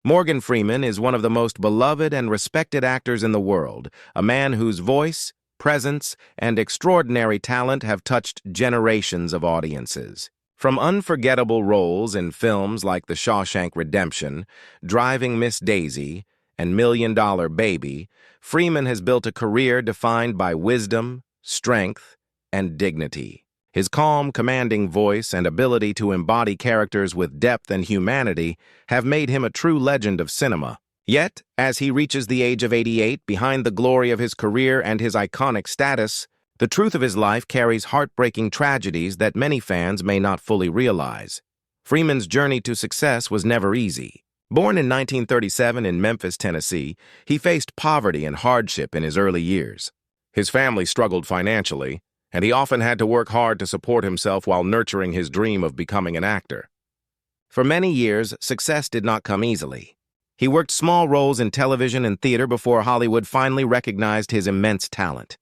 Morgan Freeman is one of the most beloved and respected actors in the world, a man whose voice, presence, and extraordinary talent have touched generations of audiences. From unforgettable roles in films like The Shawshank Redemption, Driving Miss Daisy, and Million Dollar Baby, Freeman has built a career defined by wisdom, strength, and dignity. His calm, commanding voice and ability to embody characters with depth and humanity have made him a true legend of cinema. Yet, as he reaches the age of 88, behind the glory of his career and his iconic status, the truth of his life carries heartbreaking tragedies that many fans may not fully realize. Freeman's journey to success was never easy. Born in 1937 in Memphis, Tennessee, he faced poverty and hardship in his early years. His family struggled financially, and he often had to work hard to support himself while nurturing his dream of becoming an actor. For many years, success did not come easily. He worked small roles in television and theater before Hollywood finally recognized his immense talent.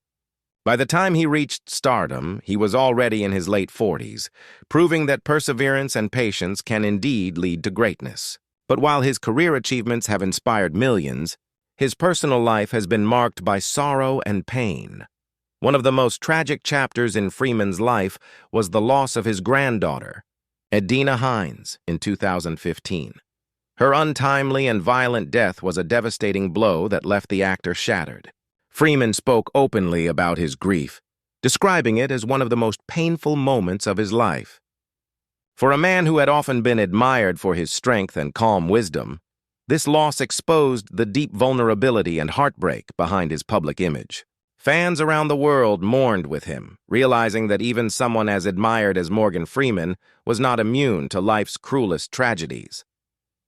By the time he reached stardom, he was already in his late 40s, proving that perseverance and patience can indeed lead to greatness. But while his career achievements have inspired millions, his personal life has been marked by sorrow and pain. One of the most tragic chapters in Freeman's life was the loss of his granddaughter, Edina Hines, in 2015. Her untimely and violent death was a devastating blow that left the actor shattered. Freeman spoke openly about his grief, describing it as one of the most painful moments of his life. For a man who had often been admired for his strength and calm wisdom, this loss exposed the deep vulnerability and heartbreak behind his public image. Fans around the world mourned with him, realizing that even someone as admired as Morgan Freeman was not immune to life's cruelest tragedies.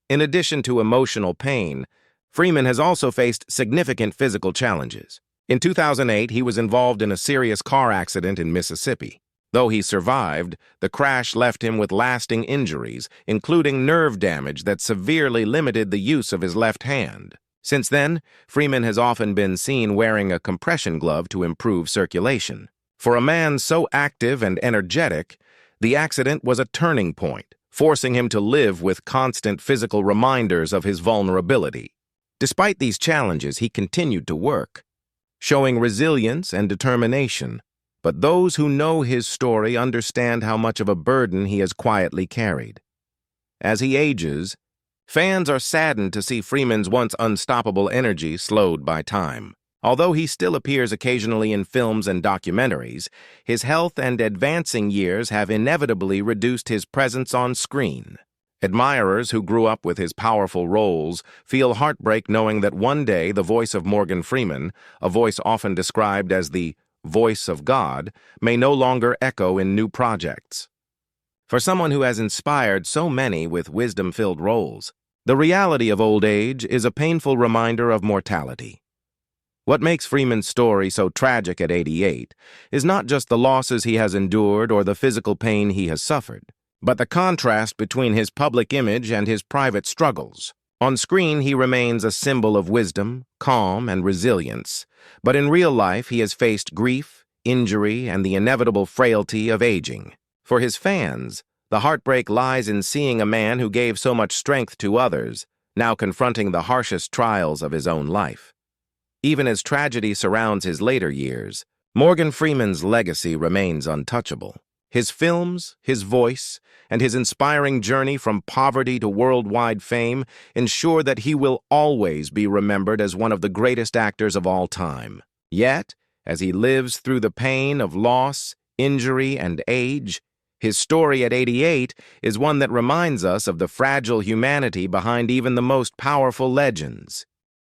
In addition to emotional pain, Freeman has also faced significant physical challenges. In 2008, he was involved in a serious car accident in Mississippi. Though he survived, the crash left him with lasting injuries, including nerve damage that severely limited the use of his left hand. Since then, Freeman has often been seen wearing a compression glove to improve circulation. For a man so active and energetic, the accident was a turning point, forcing him to live with constant physical reminders of his vulnerability. Despite these challenges, he continued to work, showing resilience and determination. But those who know his story understand how much of a burden he has quietly carried. As he ages, fans are saddened to see Freeman's once unstoppable energy slowed by time. Although he still appears occasionally in films and documentaries, his health and advancing years have inevitably reduced his presence on screen. Admirers who grew up with his powerful roles feel heartbreak knowing that one day the voice of Morgan Freeman, a voice often described as the voice of God, may no longer echo in new projects. For someone who has inspired so many with wisdom-filled roles, the reality of old age is a painful reminder of mortality. What makes Freeman's story so tragic at 88 is not just the losses he has endured or the physical pain he has suffered, but the contrast between his public image and his private struggles. On screen, he remains a symbol of wisdom, calm, and resilience, but in real life he has faced grief, injury, and the inevitable frailty of aging. For his fans, the heartbreak lies in seeing a man who gave so much strength to others, now confronting the harshest trials of his own life. Even as tragedy surrounds his later years, Morgan Freeman's legacy remains untouchable. His films, his voice, and his inspiring journey from poverty to worldwide fame ensure that he will always be remembered as one of the greatest actors of all time. Yet, as he lives through the pain of loss, injury, and age, his story at 88 is one that reminds us of the fragile humanity behind even the most powerful legends.